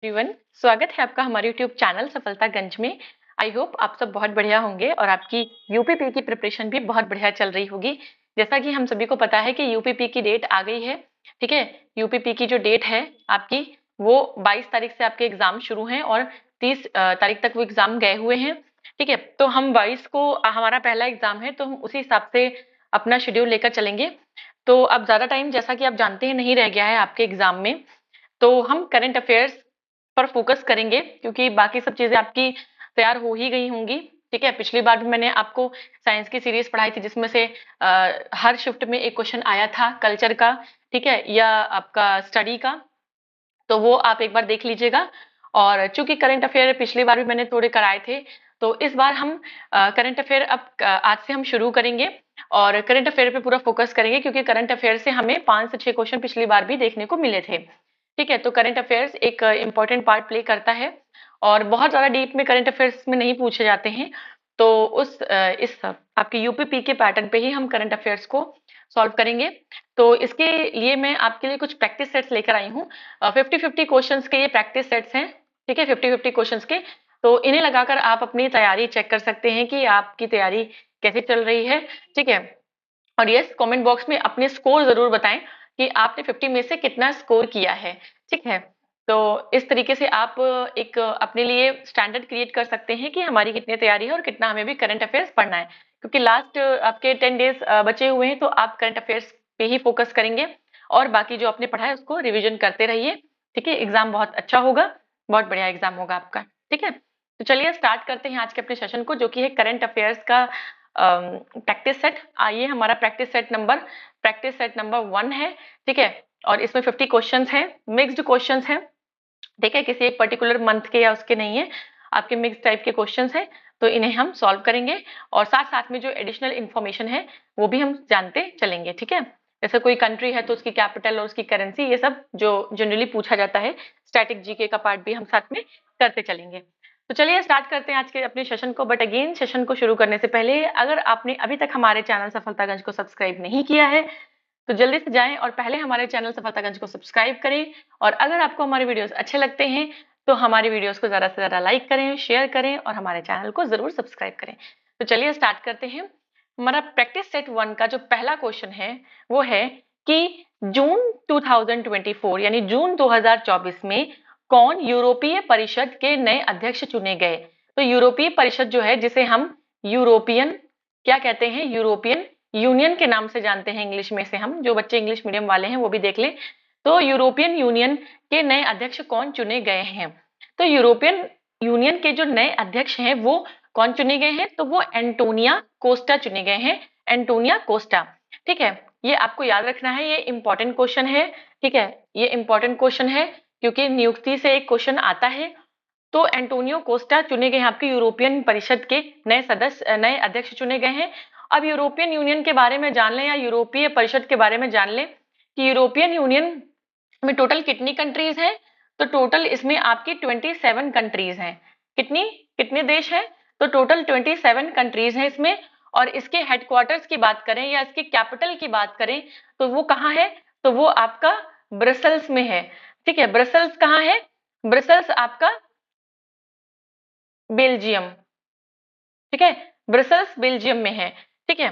Everyone, स्वागत है आपका हमारे यूट्यूब चैनल सफलतागंज में। आई होप आप सब बहुत बढ़िया होंगे और आपकी यूपीपी की प्रिपरेशन भी बहुत बढ़िया चल रही होगी। जैसा कि हम सभी को पता है कि यूपीपी की डेट आ गई है। ठीक है, यूपीपी की जो डेट है आपकी, वो 22 तारीख से आपके एग्जाम शुरू हैं और 30 तारीख तक वो एग्जाम गए हुए हैं। ठीक है, तो हम 22 को हमारा पहला एग्जाम है, तो हम उसी हिसाब से अपना शेड्यूल लेकर चलेंगे। तो अब ज्यादा टाइम, जैसा कि आप जानते हैं, नहीं रह गया है आपके एग्जाम में। तो हम करंट अफेयर्स पर फोकस करेंगे क्योंकि बाकी सब चीजें आपकी तैयार हो ही गई होंगी। ठीक है, पिछली बार भी मैंने आपको साइंस की सीरीज पढ़ाई थी जिसमें से हर शिफ्ट में एक क्वेश्चन आया था कल्चर का, ठीक है, या आपका स्टडी का। तो वो आप एक बार देख लीजिएगा। और चूंकि करंट अफेयर पिछली बार भी मैंने थोड़े कराए थे, तो इस बार हम करंट अफेयर अब आज से हम शुरू करेंगे और करंट अफेयर पे पूरा फोकस करेंगे क्योंकि करंट अफेयर से हमें 5 से 6 क्वेश्चन पिछली बार भी देखने को मिले थे। ठीक है, तो करंट अफेयर्स एक इम्पोर्टेंट पार्ट प्ले करता है और बहुत ज्यादा डीप में करंट अफेयर्स में नहीं पूछे जाते हैं। तो इस आपके यूपीपी के पैटर्न पे ही हम करंट अफेयर्स को सॉल्व करेंगे। तो इसके लिए मैं आपके लिए कुछ प्रैक्टिस सेट्स लेकर आई हूँ। 50-50 क्वेश्चंस के ये प्रैक्टिस सेट्स हैं। ठीक है, 50-50 क्वेश्चंस के। तो इन्हें लगाकर आप अपनी तैयारी चेक कर सकते हैं कि आपकी तैयारी कैसे चल रही है। ठीक है, और यस, कमेंट बॉक्स में अपने स्कोर जरूर बताएं कि आपने 50 में से कितना स्कोर किया है। ठीक है, तो इस तरीके से आप एक अपने लिए स्टैंडर्ड क्रिएट कर सकते हैं कि हमारी कितनी तैयारी है और कितना हमें भी करंट अफेयर्स पढ़ना है। क्योंकि लास्ट आपके 10 डेज बचे हुए हैं, तो आप करंट अफेयर्स पे ही फोकस करेंगे और बाकी जो आपने पढ़ा है उसको रिविजन करते रहिए। ठीक है, एग्जाम बहुत अच्छा होगा, बहुत बढ़िया एग्जाम होगा आपका। ठीक है, तो चलिए स्टार्ट करते हैं आज के अपने सेशन को, जो कि है करंट अफेयर्स का प्रैक्टिस सेट। आइए, हमारा प्रैक्टिस सेट नंबर 1 है। ठीक है, और इसमें 50 क्वेश्चंस हैं, मिक्स्ड क्वेश्चंस हैं। ठीक है, किसी एक पर्टिकुलर मंथ के या उसके नहीं है, आपके मिक्स टाइप के क्वेश्चंस हैं। तो इन्हें हम सॉल्व करेंगे और साथ साथ में जो एडिशनल इंफॉर्मेशन है वो भी हम जानते चलेंगे। ठीक है, जैसे कोई कंट्री है तो उसकी कैपिटल और उसकी करेंसी, ये सब जो जनरली पूछा जाता है, स्टैटिक जीके का पार्ट भी हम साथ में करते चलेंगे। तो चलिए स्टार्ट करते हैं आज के अपने सेशन को। बट अगेन, सेशन को शुरू करने से पहले अगर आपने अभी तक हमारे चैनल सफलतागंज को सब्सक्राइब नहीं किया है, तो जल्दी से जाएं और पहले हमारे चैनल सफलतागंज को सब्सक्राइब करें। और अगर आपको हमारे वीडियोस अच्छे लगते हैं तो हमारे वीडियोस को ज्यादा से ज्यादा लाइक करें, शेयर करें और हमारे चैनल को जरूर सब्सक्राइब करें। तो चलिए स्टार्ट करते हैं। हमारा प्रैक्टिस सेट 1 का जो पहला क्वेश्चन है वो है कि जून 2024 यानी जून 2024 में कौन यूरोपीय परिषद के नए अध्यक्ष चुने गए। तो यूरोपीय परिषद जो है, जिसे हम यूरोपियन क्या कहते हैं, यूरोपियन यूनियन के नाम से जानते हैं इंग्लिश में से, हम जो बच्चे इंग्लिश मीडियम वाले हैं वो भी देख लें। तो यूरोपियन यूनियन के नए अध्यक्ष कौन चुने गए हैं। तो यूरोपियन यूनियन के जो नए अध्यक्ष हैं वो कौन चुने गए हैं, तो वो एंटोनिया कोस्टा चुने गए हैं, एंटोनिया कोस्टा। ठीक है, ये आपको याद रखना है, ये इंपॉर्टेंट क्वेश्चन है। ठीक है, ये इंपॉर्टेंट क्वेश्चन है क्योंकि नियुक्ति से एक क्वेश्चन आता है। तो एंटोनियो कोस्टा चुने गए हैं, आपके यूरोपियन परिषद के नए सदस्य, नए अध्यक्ष चुने गए हैं। अब यूरोपियन यूनियन के बारे में जान लें या यूरोपीय परिषद के बारे में जान लें कि यूरोपियन यूनियन में टोटल कितनी कंट्रीज हैं। तो टोटल इसमें आपकी 27 कंट्रीज हैं। कितनी कितने देश हैं, तो टोटल 27 कंट्रीज हैं इसमें। और इसके हेडक्वार्टर्स की बात करें या इसके कैपिटल की बात करें तो वो कहाँ है, तो वो आपका ब्रसल्स में है। ठीक है, ब्रसल्स कहाँ है, ब्रसल्स आपका बेल्जियम। ठीक है, ब्रसल्स बेल्जियम में है। ठीक है,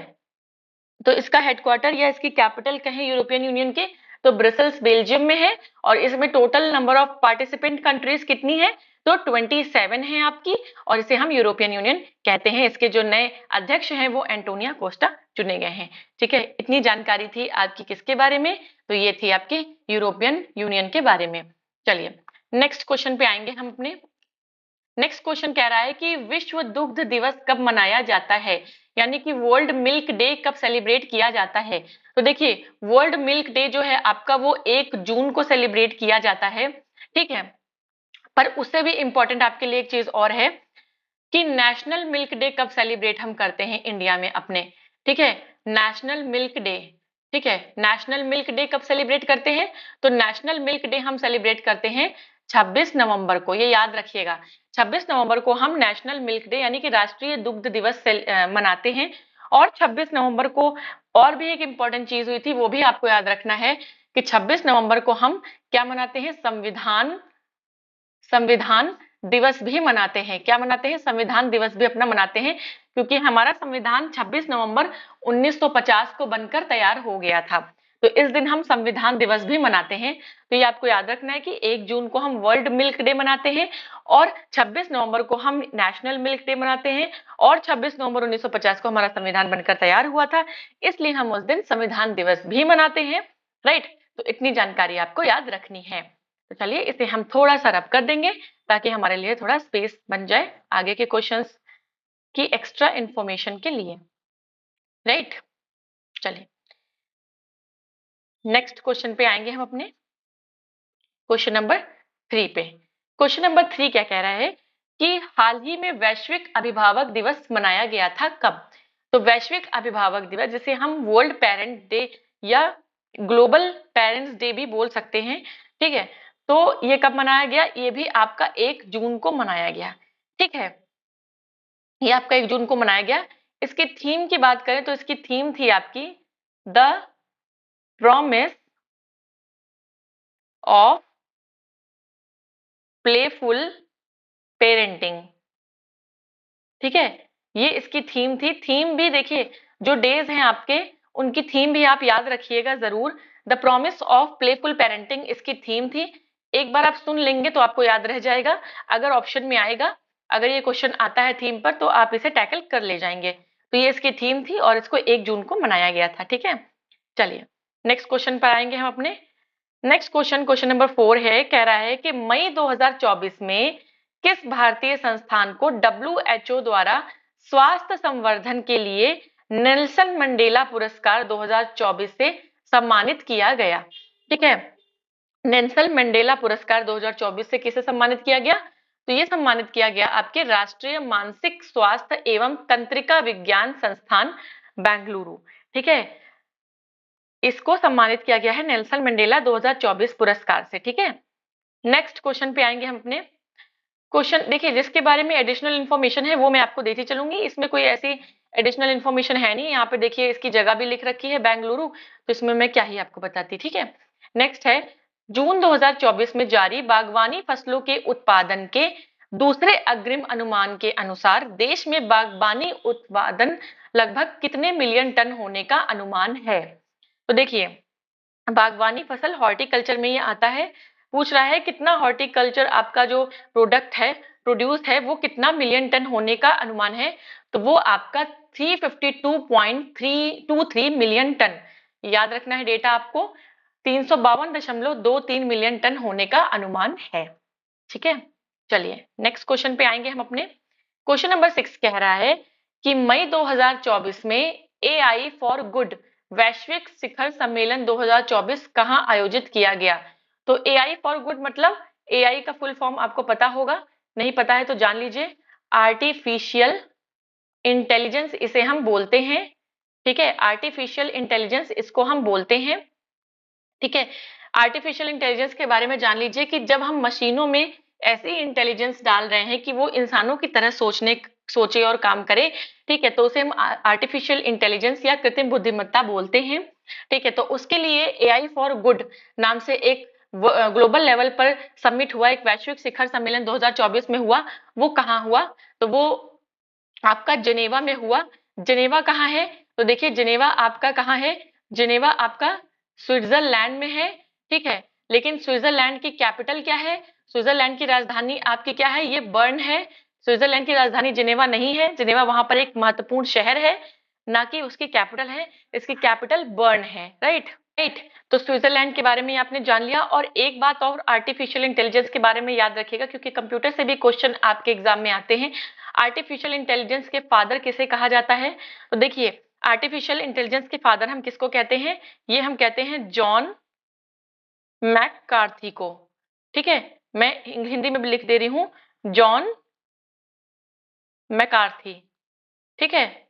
तो इसका हेडक्वार्टर या इसकी कैपिटल कहें यूरोपियन यूनियन के, तो ब्रसल्स बेल्जियम में है। और इसमें total number of participant countries कितनी है, तो 27 है आपकी। और इसे हम यूरोपियन यूनियन कहते हैं। इसके जो नए अध्यक्ष हैं वो एंटोनिया कोस्टा चुने गए हैं। ठीक है, इतनी जानकारी थी आपकी किसके बारे में, तो ये थी आपके यूरोपियन यूनियन के बारे में। चलिए नेक्स्ट क्वेश्चन पे आएंगे हम अपने। नेक्स्ट क्वेश्चन कह रहा है कि विश्व दुग्ध दिवस कब मनाया जाता है, यानी कि वर्ल्ड मिल्क डे कब सेलिब्रेट किया जाता है। तो देखिए, वर्ल्ड मिल्क डे जो है आपका वो 1 जून को सेलिब्रेट किया जाता है। ठीक है, पर उससे भी इंपॉर्टेंट आपके लिए एक चीज और है कि नेशनल मिल्क डे कब सेलिब्रेट हम करते हैं इंडिया में अपने। ठीक है, नेशनल मिल्क डे। ठीक है, नेशनल मिल्क डे कब सेलिब्रेट करते हैं, तो नेशनल मिल्क डे हम सेलिब्रेट करते हैं 26 नवंबर को, ये याद रखिएगा। 26 नवंबर को हम नेशनल मिल्क डे यानी कि राष्ट्रीय दुग्ध दिवस मनाते हैं। और 26 नवंबर को और भी एक इंपॉर्टेंट चीज हुई थी, वो भी आपको याद रखना है कि 26 नवंबर को हम क्या मनाते हैं, संविधान दिवस भी मनाते हैं। क्या मनाते हैं? संविधान दिवस भी अपना मनाते हैं, क्योंकि हमारा संविधान 26 नवंबर 1950 को बनकर तैयार हो गया था। तो इस दिन हम संविधान दिवस भी मनाते हैं। तो ये आपको याद रखना है कि 1 जून को हम वर्ल्ड मिल्क डे मनाते हैं और 26 नवंबर को हम नेशनल मिल्क डे मनाते हैं और 26 नवंबर 1950 को हमारा संविधान बनकर तैयार हुआ था, इसलिए हम उस दिन संविधान दिवस भी मनाते हैं। राइट, तो इतनी जानकारी आपको याद रखनी है। तो चलिए इसे हम थोड़ा सा रब कर देंगे ताकि हमारे लिए थोड़ा स्पेस बन जाए आगे के क्वेश्चंस की एक्स्ट्रा इंफॉर्मेशन के लिए। राइट, चलिए नेक्स्ट क्वेश्चन पे आएंगे हम अपने क्वेश्चन नंबर 3 पे। क्वेश्चन नंबर 3 क्या कह रहा है कि हाल ही में वैश्विक अभिभावक दिवस मनाया गया था कब? तो वैश्विक अभिभावक दिवस, जिसे हम वर्ल्ड पेरेंट डे या ग्लोबल पेरेंट्स डे भी बोल सकते हैं, ठीक है, तो ये कब मनाया गया? ये भी आपका 1 जून को मनाया गया। ठीक है, ये आपका 1 जून को मनाया गया। इसकी थीम की बात करें तो इसकी थीम थी आपकी the promise of playful parenting. ठीक है, ये इसकी थीम थी। थीम भी देखिए, जो डेज हैं आपके, उनकी थीम भी आप याद रखिएगा जरूर। The promise of playful parenting इसकी थीम थी। एक बार आप सुन लेंगे तो आपको याद रह जाएगा। अगर ऑप्शन में आएगा, अगर ये क्वेश्चन आता है थीम पर, तो आप इसे टैकल कर ले जाएंगे। तो ये इसकी थीम थी और इसको 1 जून को मनाया गया था। ठीक है, चलिए नेक्स्ट क्वेश्चन पर आएंगे हम अपने। नेक्स्ट क्वेश्चन, क्वेश्चन नंबर 4 है, कह रहा है कि मई 2024 में किस भारतीय संस्थान को WHO द्वारा स्वास्थ्य संवर्धन के लिए नेल्सन मंडेला पुरस्कार 2024 से सम्मानित किया गया? ठीक है, नेल्सन मंडेला पुरस्कार 2024 से किसे सम्मानित किया गया? तो ये सम्मानित किया गया आपके राष्ट्रीय मानसिक स्वास्थ्य एवं तंत्रिका विज्ञान संस्थान बेंगलुरु। ठीक है, इसको सम्मानित किया गया है नेल्सन मंडेला 2024 पुरस्कार से। ठीक है, नेक्स्ट क्वेश्चन पे आएंगे हम अपने। क्वेश्चन देखिए, जिसके बारे में एडिशनल इन्फॉर्मेशन है वो मैं आपको देती चलूंगी। इसमें कोई ऐसी एडिशनल इन्फॉर्मेशन है नहीं। यहाँ पे देखिए इसकी जगह भी लिख रखी है बेंगलुरु, तो इसमें मैं क्या ही आपको बताती। ठीक है, नेक्स्ट है, जून 2024 में जारी बागवानी फसलों के उत्पादन के दूसरे अग्रिम अनुमान के अनुसार देश में बागवानी उत्पादन लगभग कितने मिलियन टन होने का अनुमान है? तो देखिए, बागवानी फसल हॉर्टिकल्चर में ये आता है। पूछ रहा है कितना हॉर्टिकल्चर आपका जो प्रोडक्ट है, प्रोड्यूस है, वो कितना मिलियन टन होने का अनुमान है? तो वो आपका 352.323 मिलियन टन। याद रखना है डेटा आपको, 352.23 मिलियन टन होने का अनुमान है। ठीक है, चलिए नेक्स्ट क्वेश्चन पे आएंगे हम अपने। क्वेश्चन नंबर 6 कह रहा है कि मई 2024 में AI फॉर गुड वैश्विक शिखर सम्मेलन 2024 कहां आयोजित किया गया? तो AI फॉर गुड मतलब, AI का फुल फॉर्म आपको पता होगा, नहीं पता है तो जान लीजिए। आर्टिफिशियल इंटेलिजेंस इसे हम बोलते हैं। ठीक है, आर्टिफिशियल इंटेलिजेंस इसको हम बोलते हैं। ठीक है, आर्टिफिशियल इंटेलिजेंस के बारे में जान लीजिए कि जब हम मशीनों में ऐसी इंटेलिजेंस डाल रहे हैं कि वो इंसानों की तरह सोचे और काम करे, ठीक है, तो उसे हम आर्टिफिशियल इंटेलिजेंस या कृत्रिम बुद्धिमत्ता बोलते हैं। ठीक है, तो उसके लिए AI फॉर गुड नाम से एक ग्लोबल लेवल पर सबमिट हुआ, एक वैश्विक शिखर सम्मेलन 2024 में हुआ। वो कहाँ हुआ? तो वो आपका जेनेवा में हुआ। जेनेवा कहाँ है? तो देखिए, जेनेवा आपका कहाँ है? जेनेवा आपका स्विट्जरलैंड में है। ठीक है, लेकिन स्विट्जरलैंड की कैपिटल क्या है? स्विट्जरलैंड की राजधानी आपकी क्या है? ये बर्न है। स्विट्जरलैंड की राजधानी जेनेवा नहीं है। जेनेवा वहां पर एक महत्वपूर्ण शहर है, ना कि उसकी कैपिटल है। इसकी कैपिटल बर्न है। राइट राइट, तो स्विट्जरलैंड के बारे में आपने जान लिया। और एक बात और आर्टिफिशियल इंटेलिजेंस के बारे में याद रखिएगा, क्योंकि कंप्यूटर से भी क्वेश्चन आपके एग्जाम में आते हैं। आर्टिफिशियल इंटेलिजेंस के फादर किसे कहा जाता है? तो देखिए, आर्टिफिशियल इंटेलिजेंस के फादर हम किसको कहते हैं? ये हम कहते हैं जॉन मैककार्थी को। ठीक है, मैं हिंदी में भी लिख दे रही हूं, जॉन मैकार्थी। ठीक है,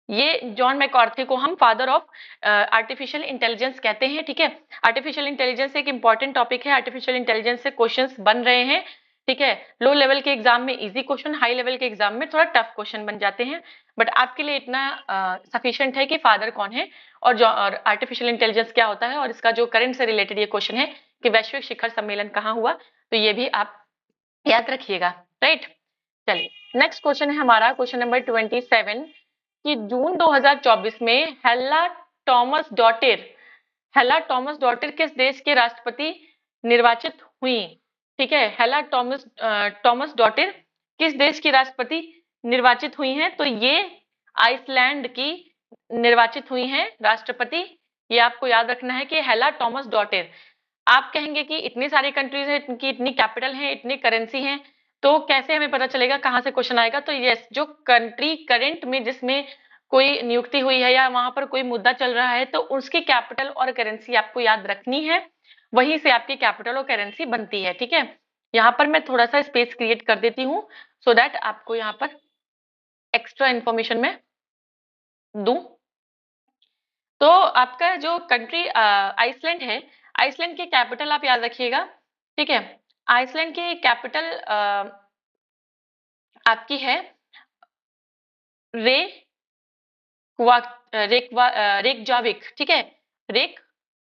ये जॉन मैकार्थी को हम फादर ऑफ आर्टिफिशियल इंटेलिजेंस कहते हैं। ठीक है, आर्टिफिशियल इंटेलिजेंस एक इंपॉर्टेंट टॉपिक है। आर्टिफिशियल इंटेलिजेंस से क्वेश्चंस बन रहे हैं। ठीक है, लो लेवल के एग्जाम में इजी क्वेश्चन, हाई लेवल के एग्जाम में थोड़ा टफ क्वेश्चन बन जाते हैं। बट आपके लिए इतना सफिशिएंट है कि फादर कौन है और आर्टिफिशियल इंटेलिजेंस क्या होता है, और इसका जो करंट से रिलेटेड ये क्वेश्चन है कि वैश्विक शिखर सम्मेलन कहाँ हुआ, तो ये भी आप याद रखिएगा। राइट, चलिए नेक्स्ट क्वेश्चन है हमारा क्वेश्चन नंबर 27 कि जून 2024 में हेला टॉमस डॉटर किस देश के राष्ट्रपति निर्वाचित हुई? ठीक है, हेला टॉमस डॉटर किस देश की राष्ट्रपति निर्वाचित हुई हैं? तो ये आइसलैंड की निर्वाचित हुई हैं राष्ट्रपति। ये आपको याद रखना है कि हेला टॉमस डॉटर। आप कहेंगे कि इतनी सारी कंट्रीज है, इनकी इतनी कैपिटल है, इतनी करेंसी है, तो कैसे हमें पता चलेगा कहाँ से क्वेश्चन आएगा? तो यस, जो कंट्री करंट में जिसमें कोई नियुक्ति हुई है या वहां पर कोई मुद्दा चल रहा है, तो उसकी कैपिटल और करेंसी आपको याद रखनी है, वहीं से आपकी कैपिटल और करेंसी बनती है। ठीक है, यहाँ पर मैं थोड़ा सा स्पेस क्रिएट कर देती हूँ सो दैट आपको यहाँ पर एक्स्ट्रा इंफॉर्मेशन में दूं। तो आपका जो कंट्री आइसलैंड है, आइसलैंड की कैपिटल आप याद रखिएगा। ठीक है, आइसलैंड की कैपिटल आपकी है रे रेकजाविक। ठीक है, रेक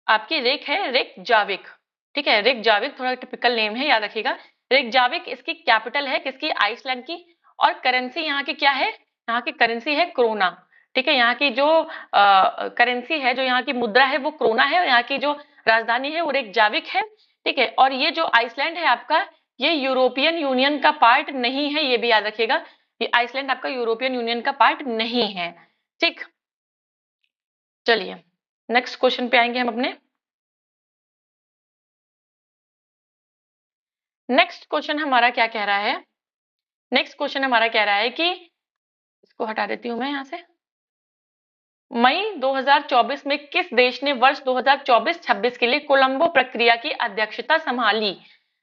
आपकी रेक है रेकजाविक। ठीक है, रेकजाविक थोड़ा टिपिकल नेम है, याद रखिएगा। रेकजाविक इसकी कैपिटल है किसकी? आइसलैंड की। और करेंसी यहाँ की क्या है? यहाँ की करेंसी है क्रोना। ठीक है, यहाँ की जो करेंसी है, जो यहाँ की मुद्रा है वो क्रोना है, और यहाँ की जो राजधानी है वो रेकजाविक है। ठीक है, और ये जो आइसलैंड है आपका, ये यूरोपियन यूनियन का पार्ट नहीं है, ये भी याद रखिएगा। ये आइसलैंड आपका यूरोपियन यूनियन का पार्ट नहीं है। ठीक, चलिए नेक्स्ट क्वेश्चन पे आएंगे हम अपने। नेक्स्ट क्वेश्चन हमारा क्या कह रहा है? नेक्स्ट क्वेश्चन हमारा कह रहा है कि, इसको हटा देती हूं मैं यहां से। मई 2024 में किस देश ने वर्ष 2024-26 के लिए कोलंबो प्रक्रिया की अध्यक्षता संभाली?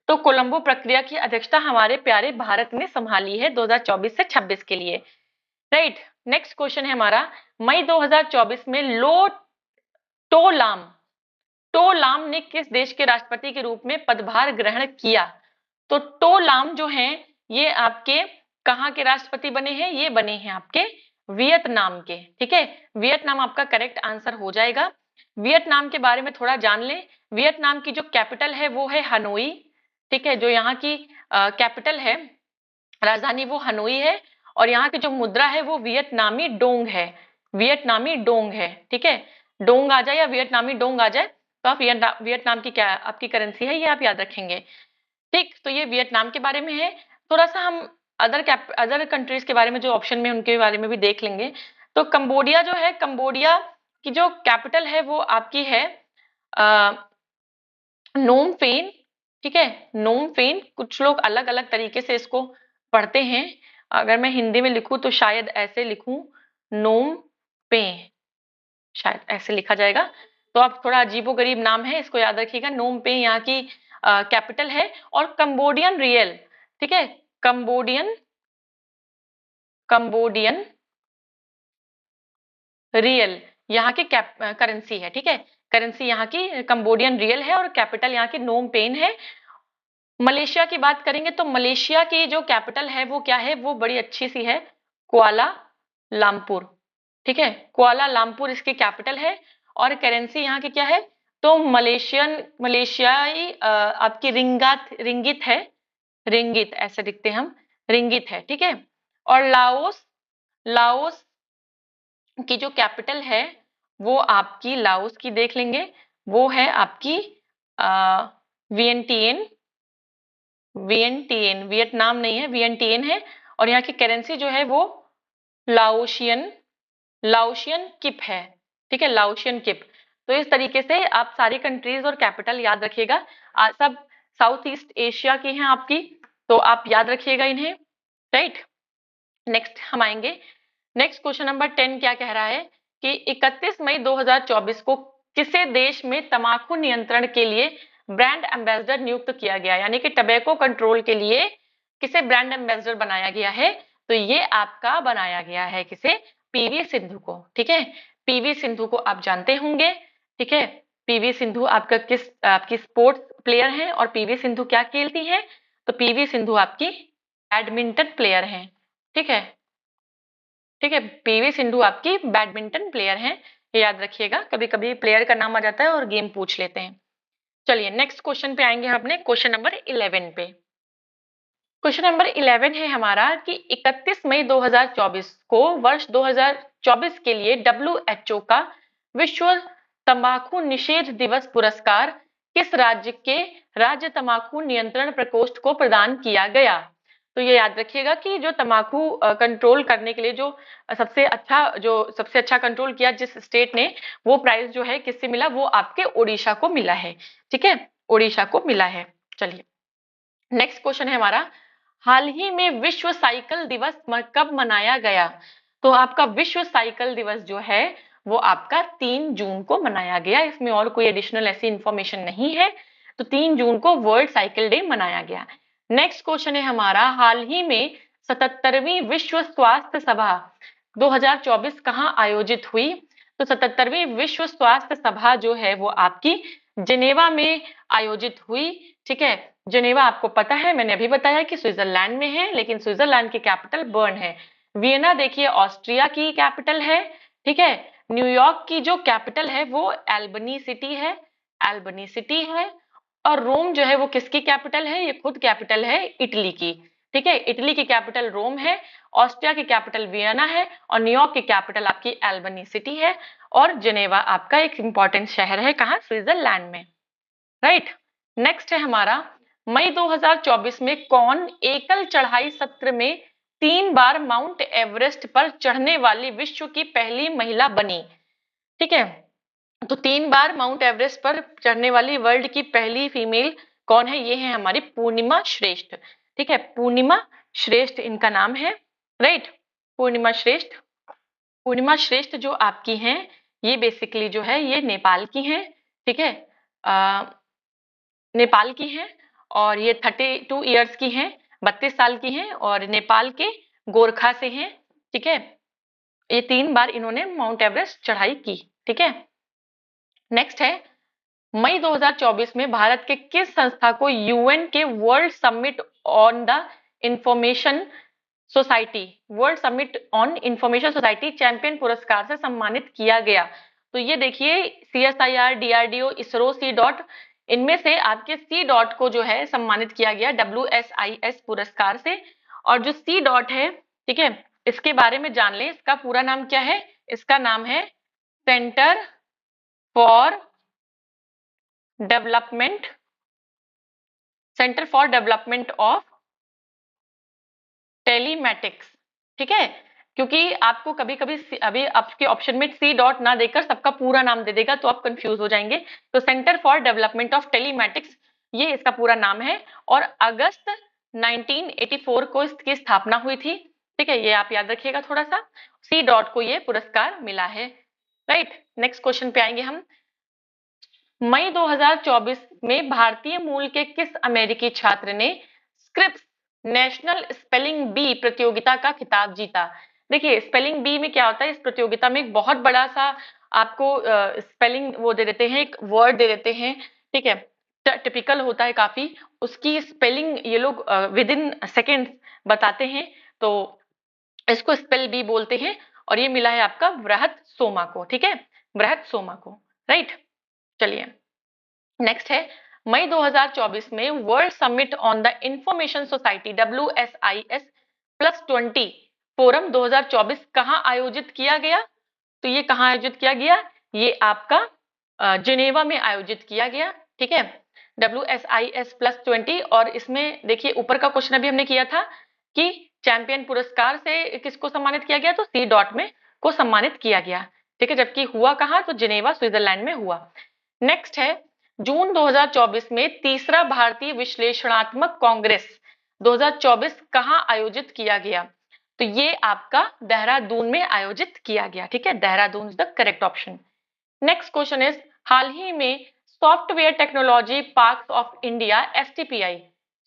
तो कोलंबो प्रक्रिया की अध्यक्षता हमारे प्यारे भारत ने संभाली है 2024 से 26 के लिए। राइट, नेक्स्ट क्वेश्चन है हमारा, मई 2024 में टोलाम टोलाम ने किस देश के राष्ट्रपति के रूप में पदभार ग्रहण किया? तो टोलाम जो हैं, ये आपके कहाँ के राष्ट्रपति बने हैं? ये बने हैं आपके वियतनाम के। ठीक है, वियतनाम आपका करेक्ट आंसर हो जाएगा। वियतनाम के बारे में थोड़ा जान लें। वियतनाम की जो कैपिटल है वो है हनोई। ठीक है, जो यहाँ की कैपिटल है, राजधानी वो हनोई है, और यहाँ की जो मुद्रा है वो वियतनामी डोंग है। वियतनामी डोंग है। ठीक है, डोंग आ जाए या वियतनामी डोंग आ जाए तो आप वियतनाम की क्या आपकी करेंसी है, ये आप याद रखेंगे। ठीक, तो ये वियतनाम के बारे में है। थोड़ा सा हम अदर कंट्रीज के बारे में जो ऑप्शन में उनके बारे में भी देख लेंगे। तो कंबोडिया जो है, कंबोडिया की जो कैपिटल है वो आपकी है नोम पेन। ठीक है, नोम पेन, कुछ लोग अलग अलग तरीके से इसको पढ़ते हैं। अगर मैं हिंदी में लिखूं तो शायद ऐसे लिखूं, नोम पे, शायद ऐसे लिखा जाएगा। तो आप थोड़ा अजीबोगरीब नाम है, इसको याद रखिएगा। नोम पे यहाँ की कैपिटल है। और कंबोडियन रियल, ठीक है, कंबोडियन कंबोडियन रियल यहाँ की करेंसी है। ठीक है, करेंसी यहाँ की कंबोडियन रियल है, और कैपिटल यहाँ की नोम पेन है। मलेशिया की बात करेंगे तो मलेशिया की जो कैपिटल है वो क्या है? वो बड़ी अच्छी सी है, कुआला लामपुर। ठीक है, कुआला लामपुर इसकी कैपिटल है। और करेंसी यहाँ की क्या है? तो मलेशियाई आपकी रिंगित है, रिंगित ऐसे दिखते हैं हम, रिंगित है। ठीक है, और लाओस लाओस की जो कैपिटल है वो आपकी, लाओस की देख लेंगे, वो है आपकी वियंटियन। वियंटियन, वियतनाम नहीं है, वियंटियन है। और यहाँ की करेंसी जो है वो लाओशियन लाओशियन किप है। ठीक है, लाओशियन किप। तो इस तरीके से आप सारी कंट्रीज और कैपिटल याद रखिएगा। सब साउथ ईस्ट एशिया की हैं आपकी, तो आप याद रखिएगा इन्हें। राइट, नेक्स्ट हम आएंगे। नेक्स्ट क्वेश्चन नंबर 10 क्या कह रहा है कि 31 मई 2024 को किसे देश में तंबाकू नियंत्रण के लिए ब्रांड एम्बेसडर नियुक्त किया गया? यानी कि टबैको कंट्रोल के लिए किसे ब्रांड एम्बेसडर बनाया गया है? तो ये आपका बनाया गया है किसे? पीवी सिंधु को। ठीक है, पीवी सिंधु को आप जानते होंगे। ठीक है, पीवी सिंधु आपकी स्पोर्ट्स प्लेयर हैं, और पीवी सिंधु क्या खेलती हैं? तो पीवी सिंधु आपकी बैडमिंटन प्लेयर हैं। ठीक है, ठीक है, पीवी सिंधु आपकी बैडमिंटन प्लेयर हैं, ये याद रखिएगा। कभी कभी प्लेयर का नाम आ जाता है और गेम पूछ लेते हैं। चलिए नेक्स्ट क्वेश्चन पे आएंगे हम अपने क्वेश्चन नंबर 11 पे। क्वेश्चन नंबर 11 है हमारा कि 31 मई 2024 को वर्ष 2024 के लिए WHO का विश्व तंबाकू निषेध दिवस पुरस्कार किस राज्य के राज्य तंबाकू नियंत्रण प्रकोष्ठ को प्रदान किया गया? तो ये याद रखिएगा कि जो तंबाकू कंट्रोल करने के लिए जो सबसे अच्छा कंट्रोल किया जिस स्टेट ने, वो प्राइज जो है किससे मिला? वो आपके ओडिशा को मिला है। ठीक है, ओडिशा को मिला है। चलिए नेक्स्ट क्वेश्चन है हमारा, हाल ही में विश्व साइकिल दिवस कब मनाया गया? तो आपका विश्व साइकिल दिवस जो है वो आपका 3 जून को मनाया गया। इसमें और कोई एडिशनल ऐसी इंफॉर्मेशन नहीं है, तो 3 जून को वर्ल्ड साइकिल डे मनाया गया। नेक्स्ट क्वेश्चन है हमारा, हाल ही में 77वीं विश्व स्वास्थ्य सभा 2024 कहाँ आयोजित हुई? तो 77वीं विश्व स्वास्थ्य सभा जो है वो आपकी जिनेवा में आयोजित हुई। ठीक है, जिनेवा आपको पता है, मैंने अभी बताया कि स्विट्जरलैंड में है, लेकिन स्विट्जरलैंड की कैपिटल बर्न है। वियना देखिए ऑस्ट्रिया की कैपिटल है। ठीक है, न्यूयॉर्क की जो कैपिटल है वो एल्बनी सिटी है, एल्बनी सिटी है। और रोम जो है वो किसकी कैपिटल है? ये खुद कैपिटल है इटली की। ठीक है, इटली की कैपिटल रोम है, ऑस्ट्रिया की कैपिटल वियना है और न्यूयॉर्क की कैपिटल आपकी एल्बनी सिटी है। और जिनेवा आपका एक इंपॉर्टेंट शहर है, कहाँ? स्विट्जरलैंड में। राइट। नेक्स्ट है हमारा, मई 2024 में कौन एकल चढ़ाई सत्र में 3 बार माउंट एवरेस्ट पर चढ़ने वाली विश्व की पहली महिला बनी? ठीक है, तो 3 बार माउंट एवरेस्ट पर चढ़ने वाली वर्ल्ड की पहली फीमेल कौन है? ये है हमारी पूर्णिमा श्रेष्ठ। ठीक है, पूर्णिमा श्रेष्ठ इनका नाम है। राइट, पूर्णिमा श्रेष्ठ। पूर्णिमा श्रेष्ठ जो आपकी हैं, ये बेसिकली जो है ये नेपाल की हैं। ठीक है, नेपाल की हैं और ये 32 इयर्स की हैं, 32 साल की हैं और नेपाल के गोरखा से हैं। ठीक है, ये 3 बार इन्होंने माउंट एवरेस्ट चढ़ाई की। ठीक है, नेक्स्ट है, मई 2024 में भारत के किस संस्था को यूएन के world summit on the information society, world summit on information society champion पुरस्कार से सम्मानित किया गया? तो ये देखिए CSIR, DRDO, ISRO, C dot, इनमें से आपके सी डॉट को जो है सम्मानित किया गया WSIS पुरस्कार से। और जो सी डॉट है, ठीक है, इसके बारे में जान लें, इसका पूरा नाम क्या है? इसका नाम है centre for development, centre for development of telematics. ठीक है, क्योंकि आपको कभी कभी अभी आपके ऑप्शन में सी डॉट ना देकर सबका पूरा नाम दे देगा तो आप कंफ्यूज हो जाएंगे। तो centre for development of telematics, ये इसका पूरा नाम है और अगस्त 1984 को इसकी स्थापना हुई थी। ठीक है, ये आप याद रखिएगा थोड़ा सा, सी डॉट को ये पुरस्कार मिला है। राइट, नेक्स्ट क्वेश्चन पे आएंगे हम। मई 2024 में भारतीय मूल के किस अमेरिकी छात्र ने स्क्रिप्स नेशनल स्पेलिंग बी प्रतियोगिता का खिताब जीता? देखिए स्पेलिंग बी में क्या होता है, इस प्रतियोगिता में एक बहुत बड़ा सा आपको स्पेलिंग वो दे देते हैं, एक वर्ड दे देते हैं। ठीक है, टिपिकल होता है काफी, उसकी स्पेलिंग ये लोग विद इन सेकेंड बताते हैं, तो इसको स्पेल बी बोलते हैं। और ये मिला है आपका बृहत सोमा को। ठीक है, बृहत सोमा को। राइट, चलिए नेक्स्ट है, मई 2024 में world summit on the information society WSIS +20 forum 2024 कहाँ आयोजित किया गया? तो ये कहाँ आयोजित किया गया? ये आपका जिनेवा में आयोजित किया गया। ठीक है, WSIS +20। और इसमें देखिए ऊपर का क्वेश्चन अभी हमने किया था कि चैंपियन पुरस्कार से किसको सम्मानित किया गया? तो सी डॉट में को सम्मानित किया गया। ठीक है, जबकि हुआ कहाँ? तो जिनेवा स्विट्जरलैंड में हुआ। नेक्स्ट है, जून 2024 में तीसरा भारतीय विश्लेषणात्मक कांग्रेस 2024 कहाँ आयोजित किया गया? तो ये आपका देहरादून में आयोजित किया गया। ठीक है, Dehradun is the correct option. Next question is, हाल ही में software technology parks of India STPI,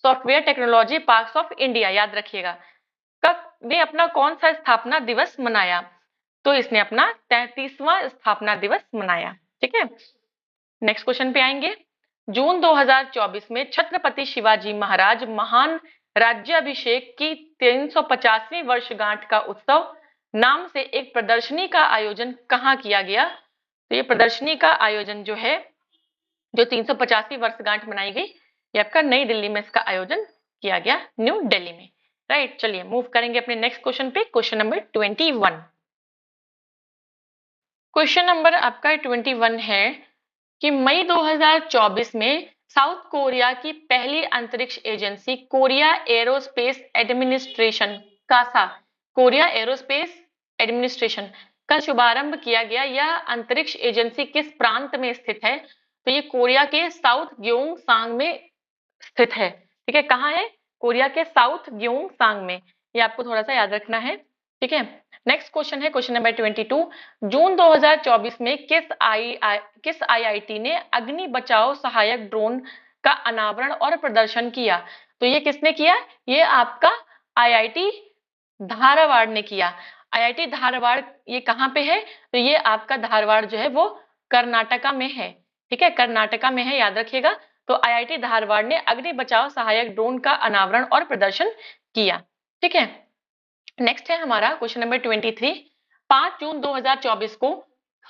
software technology parks of India याद रखिएगा, ने अपना कौन सा स्थापना दिवस मनाया? तो इसने अपना 33वां स्थापना दिवस मनाया। ठीक है, नेक्स्ट क्वेश्चन पे आएंगे। जून 2024 में छत्रपति शिवाजी महाराज महान राज्याभिषेक की 350वीं वर्षगांठ का उत्सव नाम से एक प्रदर्शनी का आयोजन कहाँ किया गया? तो ये प्रदर्शनी का आयोजन जो है, जो 350वीं वर्षगांठ मनाई गई, ये आपका नई दिल्ली में इसका आयोजन किया गया न्यू दिल्ली में। राइट, चलिए मूव करेंगे अपने नेक्स्ट क्वेश्चन पे, क्वेश्चन नंबर 21। क्वेश्चन नंबर आपका 21 है कि मई 2024 में साउथ कोरिया की पहली अंतरिक्ष agency Korea aerospace administration KASA Korea aerospace administration का शुभारंभ किया गया। यह अंतरिक्ष एजेंसी किस प्रांत में स्थित है? तो ये कोरिया के साउथ ग्योंगसांग में स्थित है। ठीक है, कहाँ है? कोरिया के साउथ ग्योंगसांग में। ये आपको थोड़ा सा याद रखना है। ठीक है, नेक्स्ट क्वेश्चन है क्वेश्चन नंबर 22। जून 2024 में किस आईआईटी ने अग्नि बचाओ सहायक ड्रोन का अनावरण और प्रदर्शन किया? तो ये किसने किया? ये आपका आईआईटी धारवाड़ ने किया। आईआईटी धारवाड़ ये कहाँ पे है? तो ये आपका धारवाड़ जो है वो कर्नाटका में है। ठीक है, कर्नाटका में है, याद रखिएगा। तो आईआईटी धारवाड़ ने अग्नि बचाओ सहायक ड्रोन का अनावरण और प्रदर्शन किया। ठीक है, नेक्स्ट है हमारा क्वेश्चन नंबर 23। 5 जून 2024 को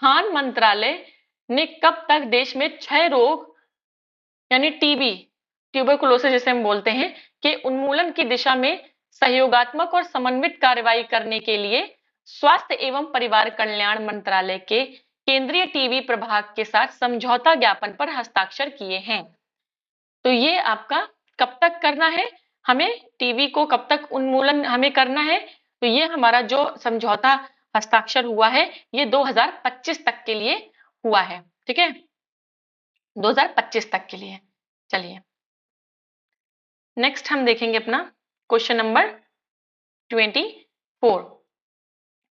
खान मंत्रालय ने कब तक देश में क्षय रोग यानी टीबी, ट्यूबरकुलोसिस जिसे हम बोलते हैं, के उन्मूलन की दिशा में सहयोगात्मक और समन्वित कार्रवाई करने के लिए स्वास्थ्य एवं परिवार कल्याण मंत्रालय के केंद्रीय टीबी प्रभाग के साथ समझौता ज्ञापन पर हस्ताक्षर किए हैं? तो ये आपका कब तक करना है? हमें टीबी को कब तक उन्मूलन हमें करना है? तो ये हमारा जो समझौता हस्ताक्षर हुआ है ये 2025 तक के लिए हुआ है। ठीक है, 2025 तक के लिए। चलिए नेक्स्ट हम देखेंगे अपना क्वेश्चन नंबर 24।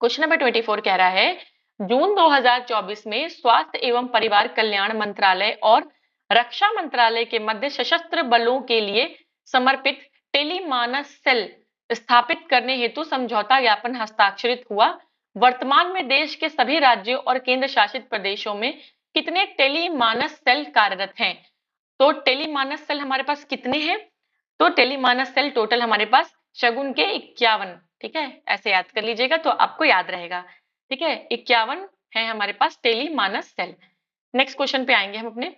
क्वेश्चन नंबर 24 कह रहा है जून 2024 में स्वास्थ्य एवं परिवार कल्याण मंत्रालय और रक्षा मंत्रालय के मध्य सशस्त्र बलों के लिए समर्पित टेलीमानस सेल स्थापित करने हेतु समझौता ज्ञापन हस्ताक्षरित हुआ। वर्तमान में देश के सभी राज्यों और केंद्र शासित प्रदेशों में कितने टेलीमानस सेल कार्यरत हैं? तो टेलीमानस सेल हमारे पास कितने हैं? तो टेलीमानस सेल टोटल हमारे पास शगुन के 51। ठीक है, ऐसे याद कर लीजिएगा तो आपको याद रहेगा। ठीक है, 51 है हमारे पास टेलीमानस सेल। नेक्स्ट क्वेश्चन पे आएंगे हम अपने।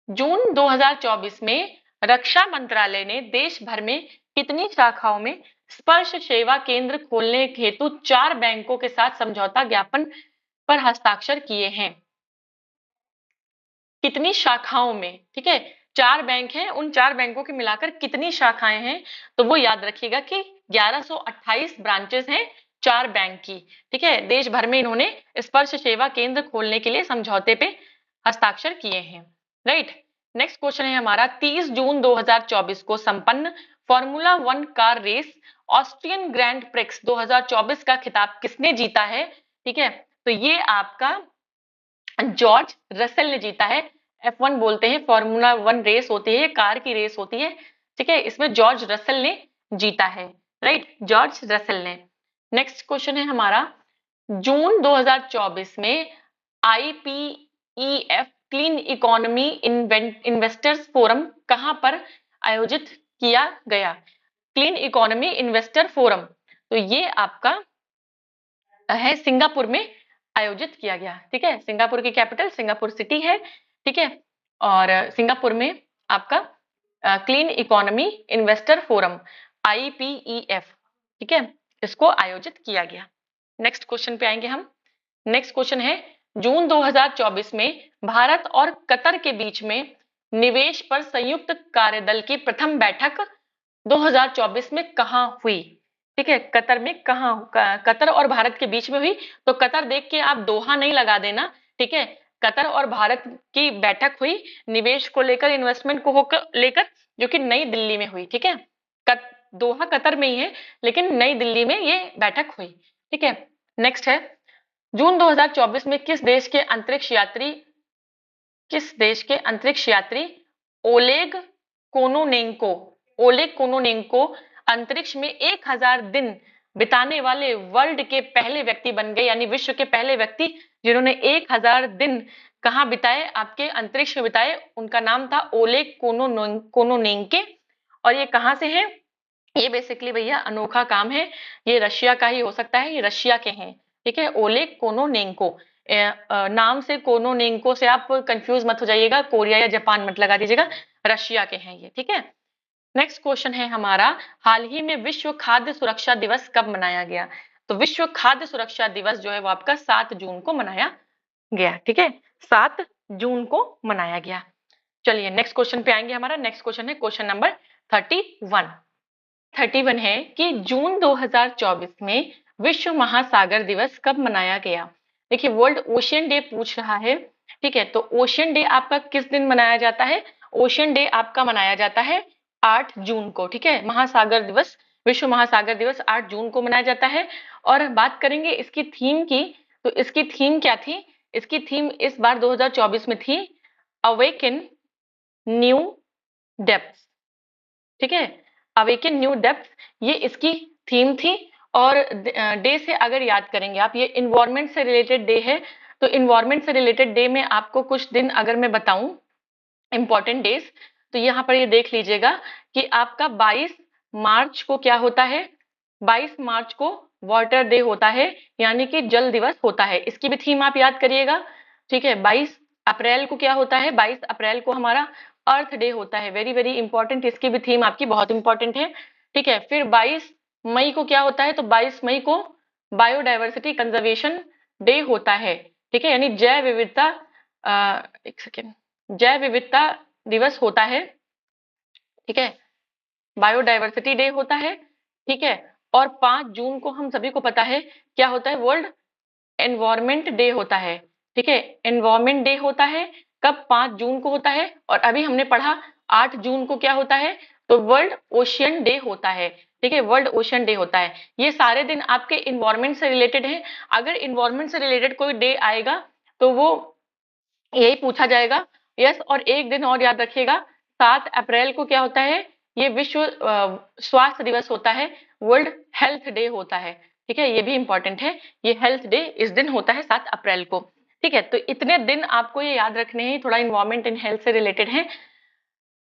जून 2024 में रक्षा मंत्रालय ने देश भर में कितनी शाखाओं में स्पर्श सेवा केंद्र खोलने हेतु 4 बैंकों के साथ समझौता ज्ञापन पर हस्ताक्षर किए हैं? कितनी शाखाओं में? ठीक है, 4 बैंक हैं, उन 4 बैंकों के मिलाकर कितनी शाखाएं हैं? तो वो याद रखिएगा कि 1128 ब्रांचेस हैं 4 बैंक की। ठीक है, देश भर में इन्होंने स्पर्श सेवा केंद्र खोलने के लिए समझौते पे हस्ताक्षर किए हैं। राइट, नेक्स्ट क्वेश्चन है हमारा 30 जून 2024 को संपन्न formula 1 car race Austrian Grand Prix 2024 का खिताब किसने जीता है? ठीक है, तो ये आपका जॉर्ज रसेल ने जीता है। F1 बोलते हैं, फॉर्मूला 1 रेस होती है, कार की रेस होती है। ठीक है, इसमें जॉर्ज रसेल ने जीता है। राइट, जॉर्ज रसेल ने। नेक्स्ट क्वेश्चन है हमारा जून 2024 में IPEF clean economy investors forum कहां पर आयोजित किया गया? क्लीन इकोनॉमी इन्वेस्टर फोरम, तो ये आपका है सिंगापुर में आयोजित किया गया। ठीक है, सिंगापुर की कैपिटल सिंगापुर सिटी है। ठीक है, और सिंगापुर में आपका clean economy investor forum IPEF, ठीक है, इसको आयोजित किया गया। नेक्स्ट क्वेश्चन पे आएंगे हम। नेक्स्ट क्वेश्चन है जून 2024 में भारत और कतर के बीच में निवेश पर संयुक्त कार्यदल की प्रथम बैठक 2024 में कहां हुई? ठीक है, कतर में कहां? कतर और भारत के बीच में हुई। तो कतर देख के आप दोहा नहीं लगा देना। ठीक है, कतर और भारत की बैठक हुई निवेश को लेकर, इन्वेस्टमेंट को लेकर, जो कि नई दिल्ली में हुई। ठीक है, दोहा कतर में ही है लेकिन नई दिल्ली में ये बैठक हुई। ठीक है, नेक्स्ट है जून 2024 में किस देश के अंतरिक्ष यात्री ओलेग कोनोनेंको अंतरिक्ष में 1000 दिन बिताने वाले वर्ल्ड के पहले व्यक्ति बन गए, यानी विश्व के पहले व्यक्ति जिन्होंने 1000 दिन कहां बिताए? आपके अंतरिक्ष में बिताए। उनका नाम था ओलेग कोनोनेंको। और ये कहां से है? ये बेसिकली भैया अनोखा काम है, ये रशिया का ही हो सकता है, ये रशिया के हैं। ठीक है, ओलेग कोनोनेंको। नाम से कोनोनेंको से आप कंफ्यूज मत हो जाइएगा, कोरिया या जापान मत लगा दीजिएगा, रशिया के हैं ये। ठीक है, नेक्स्ट क्वेश्चन है हमारा, हाल ही में विश्व खाद्य सुरक्षा दिवस कब मनाया गया? तो विश्व खाद्य सुरक्षा दिवस जो है वो आपका 7 जून को मनाया गया। ठीक है, 7 जून को मनाया गया। चलिए नेक्स्ट क्वेश्चन पे आएंगे। हमारा नेक्स्ट क्वेश्चन है क्वेश्चन नंबर 31। 31 है कि जून 2024 में विश्व महासागर दिवस कब मनाया गया? देखिए, वर्ल्ड ओशियन डे पूछ रहा है। ठीक है, तो ओशियन डे आपका किस दिन मनाया जाता है? ओशियन डे आपका मनाया जाता है 8 जून को। ठीक है, महासागर दिवस, विश्व महासागर दिवस 8 जून को मनाया जाता है। और बात करेंगे इसकी थीम की, तो इसकी थीम क्या थी? इसकी थीम इस बार 2024 में थी अवेकन न्यू डेप्थ। ठीक है, अवेकन न्यू डेप्थ, ये इसकी थीम थी। और डे से अगर याद करेंगे आप, ये इन्वायरमेंट से रिलेटेड डे है। तो इन्वायरमेंट से रिलेटेड डे में आपको कुछ दिन अगर मैं बताऊं इंपॉर्टेंट डेज, तो यहाँ पर ये देख लीजिएगा कि आपका 22 मार्च को क्या होता है? 22 मार्च को वाटर डे होता है, यानी कि जल दिवस होता है। इसकी भी थीम आप याद करिएगा। ठीक है, 22 अप्रैल को क्या होता है? 22 अप्रैल को हमारा अर्थ डे होता है। वेरी वेरी इंपॉर्टेंट, इसकी भी थीम आपकी बहुत इंपॉर्टेंट है। ठीक है, फिर 22 मई को क्या होता है? तो 22 मई को बायोडाइवर्सिटी कंजर्वेशन डे होता है। ठीक है, यानी जैव विविधता, एक सेकेंड, जैव विविधता दिवस होता है। ठीक है, बायोडाइवर्सिटी डे होता है। ठीक है, और 5 जून को हम सभी को पता है क्या होता है? वर्ल्ड एनवायरमेंट डे होता है। ठीक है, एनवायरमेंट डे होता है कब? 5 जून को होता है। और अभी हमने पढ़ा 8 जून को क्या होता है? तो वर्ल्ड ओशियन डे होता है। ठीक है, वर्ल्ड ओशियन डे होता है। ये सारे दिन आपके इन्वायरमेंट से रिलेटेड हैं। अगर इन्वायरमेंट से रिलेटेड कोई डे आएगा तो वो यही पूछा जाएगा। यस, और एक दिन और याद रखिएगा, 7 अप्रैल को क्या होता है? ये विश्व स्वास्थ्य दिवस होता है, वर्ल्ड हेल्थ डे होता है। ठीक है, ये भी इंपॉर्टेंट है। ये हेल्थ डे इस दिन होता है 7 अप्रैल को। ठीक है, तो इतने दिन आपको ये याद रखने हैं, थोड़ा इन्वायरमेंट एंड हेल्थ से रिलेटेड है।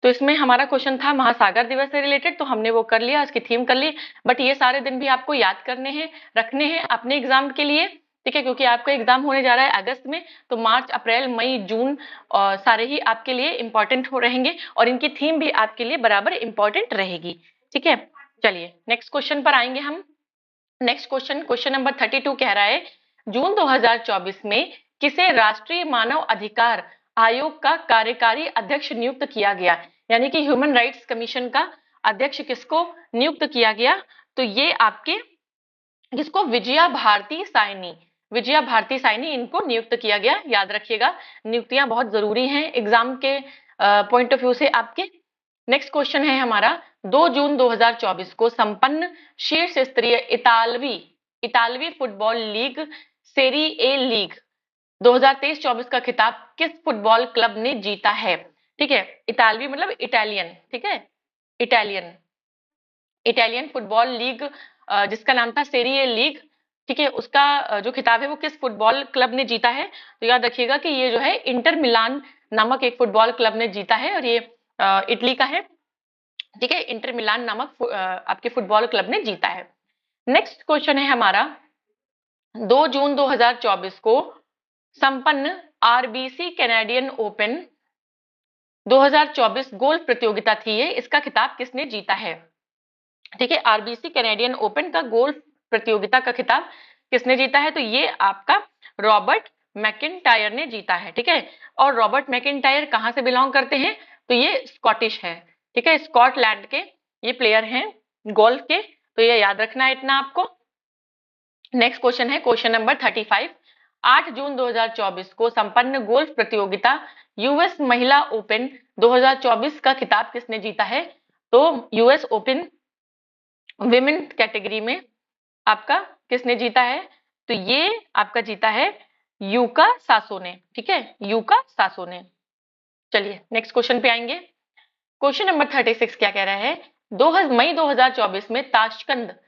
तो इसमें हमारा क्वेश्चन था महासागर दिवस से रिलेटेड, तो हमने वो कर लिया, उसकी थीम कर ली। बट ये सारे दिन भी आपको याद करने हैं, रखने हैं अपने एग्जाम के लिए। ठीक है, क्योंकि आपका एग्जाम होने जा रहा है अगस्त में, तो मार्च अप्रैल मई जून सारे ही आपके लिए इंपॉर्टेंट हो रहेंगे, और इनकी थीम भी आपके लिए बराबर इंपॉर्टेंट रहेगी। ठीक है, चलिए नेक्स्ट क्वेश्चन पर आएंगे हम। नेक्स्ट क्वेश्चन, क्वेश्चन नंबर 32 कह रहा है, जून 2024 में किसे राष्ट्रीय मानव अधिकार आयोग का कार्यकारी अध्यक्ष नियुक्त किया गया? यानी कि ह्यूमन राइट्स कमीशन का अध्यक्ष किसको नियुक्त किया गया? तो ये आपके किसको? विजया भारती साइनी, विजया भारती साइनी, इनको नियुक्त किया गया। याद रखिएगा, नियुक्तियां बहुत जरूरी हैं एग्जाम के पॉइंट ऑफ व्यू से आपके। नेक्स्ट क्वेश्चन है हमारा, 2 जून 2024 को संपन्न शीर्ष स्तरीय इतालवी इतालवी फुटबॉल लीग सेरी ए लीग 2023-24 का खिताब किस फुटबॉल क्लब ने जीता है? ठीक है, इतालवी मतलब इटालियन। ठीक है, इटालियन इटालियन फुटबॉल लीग, जिसका नाम था सेरी ए लीग। ठीक है, उसका जो खिताब है वो किस फुटबॉल क्लब ने जीता है? तो याद रखिएगा कि ये जो है इंटर मिलान नामक एक फुटबॉल क्लब ने जीता है, और ये इटली का है। ठीक है, इंटर मिलान नामक आपके फुटबॉल क्लब ने जीता है। नेक्स्ट क्वेश्चन है हमारा, 2 जून 2024 को संपन्न आरबीसी कैनेडियन ओपन 2024 गोल्फ प्रतियोगिता थी ये, इसका खिताब किसने जीता है? ठीक है, आरबीसी कैनेडियन ओपन का गोल्फ प्रतियोगिता का खिताब किसने जीता है? तो ये आपका रॉबर्ट मैकिनटायर ने जीता है। ठीक है, और रॉबर्ट मैकिनटायर कहां से बिलोंग करते हैं? तो ये स्कॉटिश है। ठीक है, स्कॉटलैंड के ये प्लेयर हैं गोल्फ के, तो ये याद रखना है इतना आपको। नेक्स्ट क्वेश्चन है क्वेश्चन नंबर 35। 8 जून 2024 को संपन्न गोल्फ प्रतियोगिता यूएस महिला ओपन 2024 का खिताब किसने जीता है? तो यूएस ओपन विमेन कैटेगरी में आपका किसने जीता है? तो ये आपका जीता है यूका सासो ने। ठीक है, यूका सासो ने। चलिए नेक्स्ट क्वेश्चन पे आएंगे। क्वेश्चन नंबर 36 क्या कह रहा है? 2 मई 2024 में ताशकंद,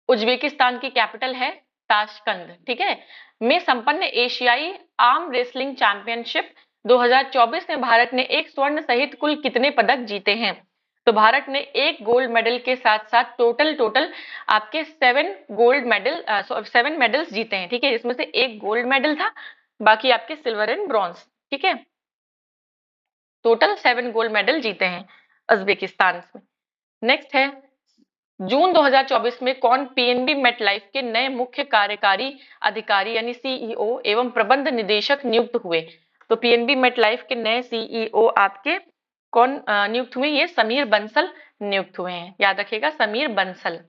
उज्बेकिस्तान की कैपिटल है ताशकंद, ठीक है, में संपन्न एशियाई आर्म रेसलिंग चैंपियनशिप 2024 में भारत ने एक स्वर्ण सहित कुल कितने पदक जीते हैं? तो भारत ने एक गोल्ड मेडल के साथ साथ टोटल टोटल आपके 7 मेडल्स जीते हैं। ठीक है, इसमें से एक गोल्ड मेडल था, बाकी आपके सिल्वर एंड ब्रॉन्ज। ठीक है, टोटल 7 गोल्ड मेडल जीते हैं उज्बेकिस्तान में। नेक्स्ट है जून 2024 में कौन पीएनबी मेटलाइफ के नए मुख्य कार्यकारी अधिकारी यानी सीईओ एवं प्रबंध निदेशक नियुक्त हुए। तो पीएनबी मेटलाइफ के नए सीईओ आपके कौन नियुक्त हुए? ये समीर बंसल नियुक्त हुए हैं, याद रखिएगा समीर बंसल।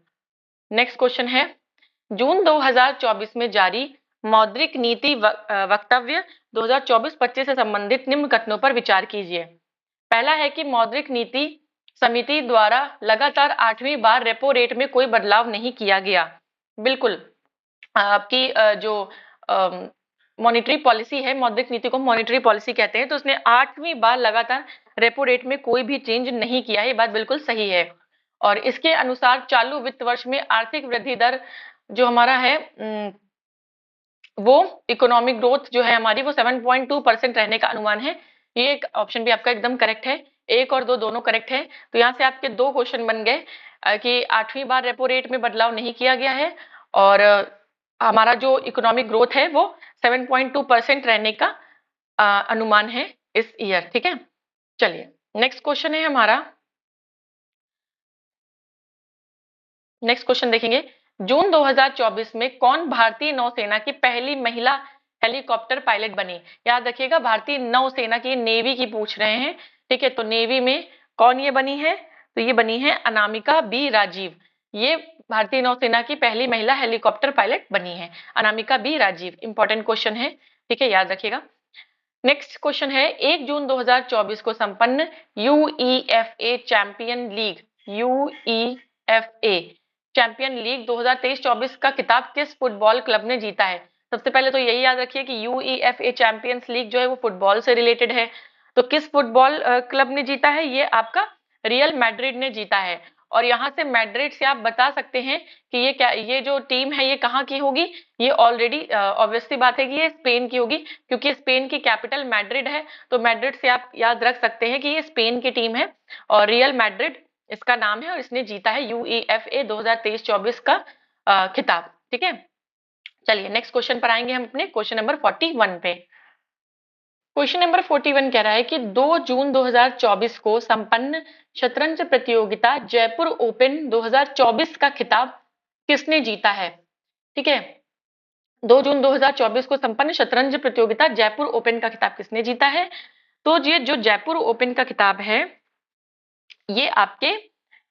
नेक्स्ट क्वेश्चन है जून 2024 में जारी मौद्रिक नीति वक्तव्य 2024-25 से संबंधित निम्न कथनों पर विचार कीजिए। पहला है कि मौद्रिक नीति समिति द्वारा लगातार 8वीं बार रेपो रेट में कोई बदलाव नहीं किया गया। बिल्कुल आपकी जो मॉनेटरी पॉलिसी है, मौद्रिक नीति को मॉनेटरी पॉलिसी कहते हैं, तो उसने 8वीं बार लगातार रेपो रेट में कोई भी चेंज नहीं किया है, ये बात बिल्कुल सही है। और इसके अनुसार चालू वित्त वर्ष में आर्थिक वृद्धि दर जो हमारा है वो इकोनॉमिक ग्रोथ जो है हमारी वो 7.2% रहने का अनुमान है। ये एक ऑप्शन भी आपका एकदम करेक्ट है, 1 और 2 दोनों करेक्ट है। तो यहाँ से आपके 2 क्वेश्चन बन गए कि 8वीं बार रेपो रेट में बदलाव नहीं किया गया है और हमारा जो इकोनॉमिक ग्रोथ है वो 7.2% रहने का अनुमान है इस ईयर। ठीक है, चलिए नेक्स्ट क्वेश्चन है हमारा। नेक्स्ट क्वेश्चन देखेंगे जून 2024 में कौन भारतीय नौसेना की पहली महिला हेलीकॉप्टर पायलट बनी? याद रखिएगा भारतीय नौसेना की, नेवी की पूछ रहे हैं। ठीक है, तो नेवी में कौन ये बनी है? तो ये बनी है अनामिका बी राजीव। ये भारतीय नौसेना की पहली महिला हेलीकॉप्टर पायलट बनी है Anamika B Rajeev. Important question है, ठीक है, याद रखिएगा। नेक्स्ट क्वेश्चन है 1 जून 2024 को संपन्न UEFA champion league champion league 2023-24 का खिताब किस फुटबॉल क्लब ने जीता है? सबसे पहले तो यही याद रखिए कि यूईएफए चैंपियंस लीग जो है वो फुटबॉल से रिलेटेड है। तो किस फुटबॉल क्लब ने जीता है? ये आपका रियल मैड्रिड ने जीता है। और यहाँ से मैड्रिड से आप बता सकते हैं कि ये क्या, ये जो टीम है ये कहाँ की होगी? ये ऑलरेडी ऑब्वियसली बात है कि ये स्पेन की होगी, क्योंकि स्पेन की कैपिटल मैड्रिड है। तो मैड्रिड से आप याद रख सकते हैं कि ये स्पेन की टीम है और रियल मैड्रिड इसका नाम है और इसने जीता है यूईएफए 2023-24 का खिताब। ठीक है, चलिए नेक्स्ट क्वेश्चन पर आएंगे हम अपने क्वेश्चन नंबर 41 पे। क्वेश्चन नंबर 41 कह रहा है कि 2 जून 2024 को संपन्न शतरंज प्रतियोगिता जयपुर ओपन 2024 का खिताब किसने जीता है? ठीक है, 2 जून 2024 को संपन्न शतरंज प्रतियोगिता जयपुर ओपन का खिताब किसने जीता है? तो ये जो जयपुर ओपन का खिताब है ये आपके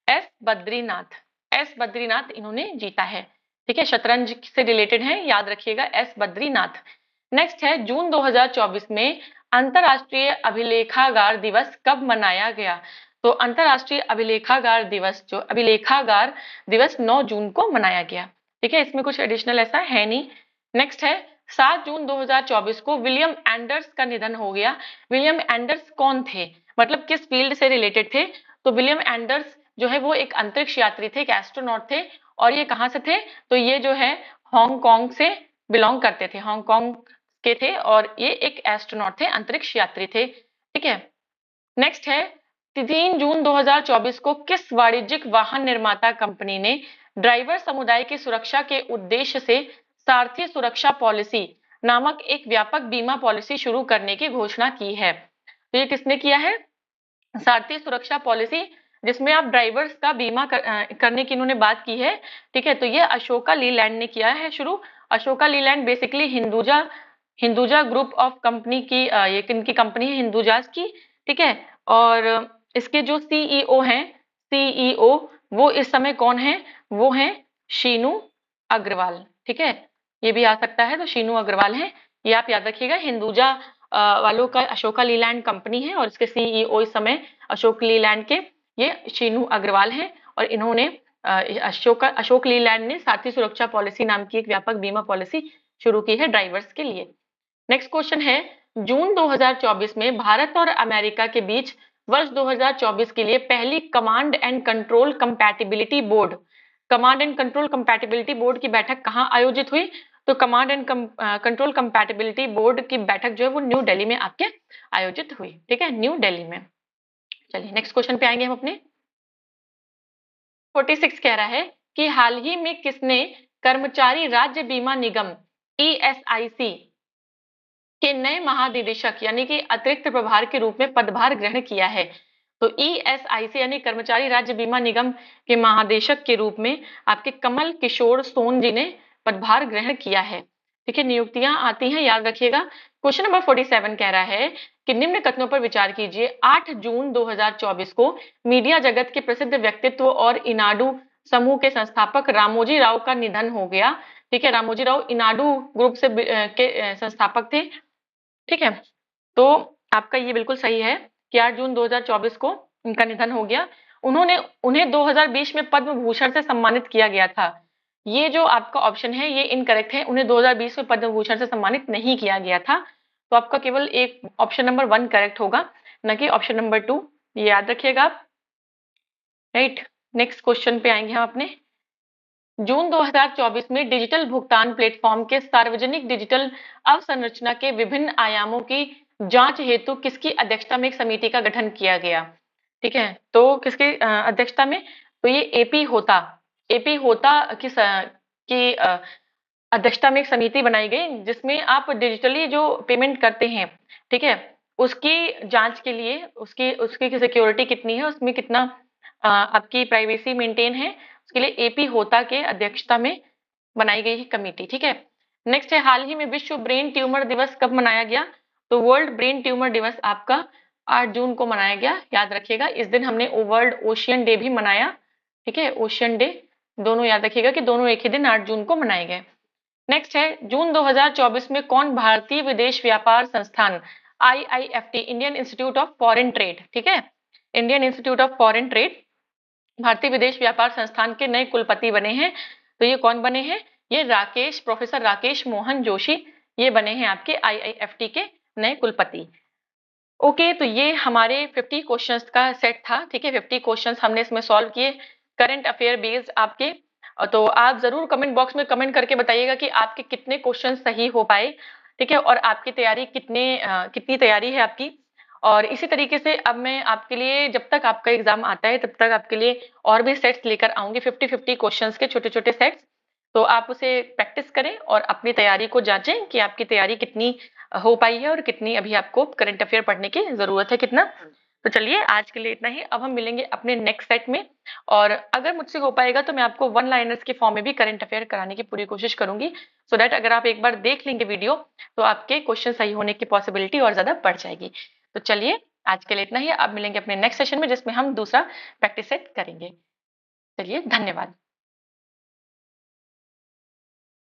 एस बद्रीनाथ इन्होंने जीता है। ठीक है, शतरंज से रिलेटेड है, याद रखिएगा एस बद्रीनाथ। नेक्स्ट है जून 2024 में अंतरराष्ट्रीय अभिलेखागार दिवस कब मनाया गया? तो अंतरराष्ट्रीय अभिलेखागार दिवस 9 जून को मनाया गया। ठीक है, इसमें कुछ एडिशनल ऐसा है नहीं। नेक्स्ट है 7 जून 2024 को विलियम एंडर्स का निधन हो गया। विलियम एंडर्स कौन थे, मतलब किस फील्ड से रिलेटेड थे? तो विलियम एंडर्स जो है वो एक अंतरिक्ष यात्री थे, एक एस्ट्रोनॉट थे। और ये कहाँ से थे? तो ये जो है हांगकांग से बिलोंग करते थे, हांगकांग के थे और ये एक एस्ट्रोनॉट थे, अंतरिक्ष यात्री थे। ठीक है, नेक्स्ट है 3 जून 2024 को किस वाणिज्यिक वाहन निर्माता कंपनी ने ड्राइवर समुदाय की सुरक्षा के उद्देश्य से सारथी सुरक्षा पॉलिसी नामक एक व्यापक बीमा पॉलिसी शुरू करने की घोषणा की है? तो ये किसने किया है? सारथी सुरक्षा पॉलिसी, जिसमें आप ड्राइवर्स का बीमा करने की इन्होंने बात की है। ठीक है, तो ये अशोका लीलैंड ने किया है शुरू। Ashoka Leyland basically Hinduja group of company की ये किनकी कंपनी है? हिंदुजास की। ठीक है, और इसके जो सीईओ वो इस समय कौन है? वो है शीनू अग्रवाल। ठीक है, ये भी आ सकता है, तो शीनू अग्रवाल है, ये आप याद रखिएगा। हिंदुजा वालों का अशोका लीलैंड कंपनी है और इसके सीईओ इस समय अशोक लीलैंड के ये शीनू अग्रवाल हैं और इन्होंने अशोक लीलैंड ने सारथी सुरक्षा पॉलिसी नाम की एक व्यापक बीमा पॉलिसी शुरू की है ड्राइवर्स के लिए। नेक्स्ट क्वेश्चन है जून 2024 में भारत और अमेरिका के बीच वर्ष 2024 के लिए पहली command and control compatibility board की बैठक कहाँ आयोजित हुई? तो command and control compatibility board की बैठक जो है वो न्यू दिल्ली में आपके आयोजित हुई। ठीक है, न्यू दिल्ली में। चलिए नेक्स्ट क्वेश्चन पे आएंगे हम अपने। 46 कह रहा है कि हाल ही में किसने कर्मचारी राज्य बीमा निगम ईएसआईसी के नए महानिदेशक यानी कि अतिरिक्त प्रभार के रूप में पदभार ग्रहण किया है? तो ईएसआईसी यानी कर्मचारी राज्य बीमा निगम के महानिदेशक के रूप में आपके कमल किशोर सोन जी ने पदभार ग्रहण किया है। ठीक है, नियुक्तियां आती हैं, याद रखिएगा। क्वेश्चन नंबर 47 कह रहा है कि निम्न कथनों पर विचार कीजिए। 8 जून 2024 को मीडिया जगत के प्रसिद्ध व्यक्तित्व और इनाडू समूह के संस्थापक रामोजी राव का निधन हो गया। ठीक है, रामोजी राव इनाडू ग्रुप से के संस्थापक थे। ठीक है, तो आपका ये बिल्कुल सही है कि 8 जून 2024 को उनका निधन हो गया। उन्हें 2020 में पद्म भूषण से सम्मानित किया गया था। ये जो आपका ऑप्शन है ये इनकरेक्ट है, उन्हें 2020 में पद्म भूषण से सम्मानित नहीं किया गया था। तो आपका केवल एक ऑप्शन नंबर 1 करेक्ट होगा, न कि ऑप्शन नंबर 2। ये याद रखिएगा आप। राइट, नेक्स्ट क्वेश्चन पे आएंगे हम अपने। जून 2024 में डिजिटल भुगतान प्लेटफॉर्म के सार्वजनिक डिजिटल अवसंरचना के विभिन्न आयामों की जांच हेतु किसकी अध्यक्षता में एक समिति का गठन किया गया। ठीक है, तो किसके अध्यक्षता में? तो ये एपी होता की अध्यक्षता में एक समिति बनाई गई जिसमें आप डिजिटली जो पेमेंट करते हैं, ठीक है, उसकी जांच के लिए उसकी उसकी सिक्योरिटी कितनी है, उसमें कितना आपकी प्राइवेसी मेंटेन है, उसके लिए एपी होता के अध्यक्षता में बनाई गई है कमेटी। ठीक है, नेक्स्ट है हाल ही में विश्व ब्रेन ट्यूमर दिवस कब मनाया गया? तो वर्ल्ड ब्रेन ट्यूमर दिवस आपका 8 जून को मनाया गया, याद रखिएगा। इस दिन हमने वर्ल्ड ओशियन डे भी मनाया। ठीक है, ओशियन डे दोनों याद रखिएगा कि दोनों एक ही दिन 8 जून को मनाए गए। नेक्स्ट है जून 2024 में कौन भारतीय विदेश व्यापार संस्थान IIFT Indian institute of foreign trade, ठीक है, Indian institute of foreign trade भारतीय विदेश व्यापार संस्थान के नए कुलपति बने हैं। तो ये कौन बने हैं? ये प्रोफेसर राकेश मोहन जोशी, ये बने हैं आपके आईआईएफटी के नए कुलपति। ओके, तो ये हमारे 50 क्वेश्चंस का सेट था। ठीक है, 50 क्वेश्चंस हमने इसमें सॉल्व किए, करंट अफेयर बेस्ड आपके। तो आप जरूर कमेंट बॉक्स में कमेंट करके बताइएगा कि आपके कितने क्वेश्चन सही हो पाए। ठीक है, और आपकी तैयारी कितनी तैयारी है आपकी। और इसी तरीके से अब मैं आपके लिए जब तक आपका एग्जाम आता है तब तक आपके लिए और भी सेट्स लेकर आऊंगी, 50-50 क्वेश्चंस के छोटे छोटे सेट्स। तो आप उसे प्रैक्टिस करें और अपनी तैयारी को जांचें कि आपकी तैयारी कितनी हो पाई है और कितनी अभी आपको करंट अफेयर पढ़ने की जरूरत है, कितना। तो चलिए आज के लिए इतना ही, अब हम मिलेंगे अपने नेक्स्ट सेट में। और अगर मुझसे हो पाएगा तो मैं आपको 1 लाइनर्स के फॉर्म में भी करंट अफेयर कराने की पूरी कोशिश करूंगी, सो दैट अगर आप एक बार देख लेंगे वीडियो तो आपके क्वेश्चन सही होने की पॉसिबिलिटी और ज्यादा बढ़ जाएगी। तो चलिए आज के लिए इतना ही, अब मिलेंगे अपने नेक्स्ट सेशन में जिसमें हम दूसरा प्रैक्टिस सेट करेंगे। चलिए, धन्यवाद।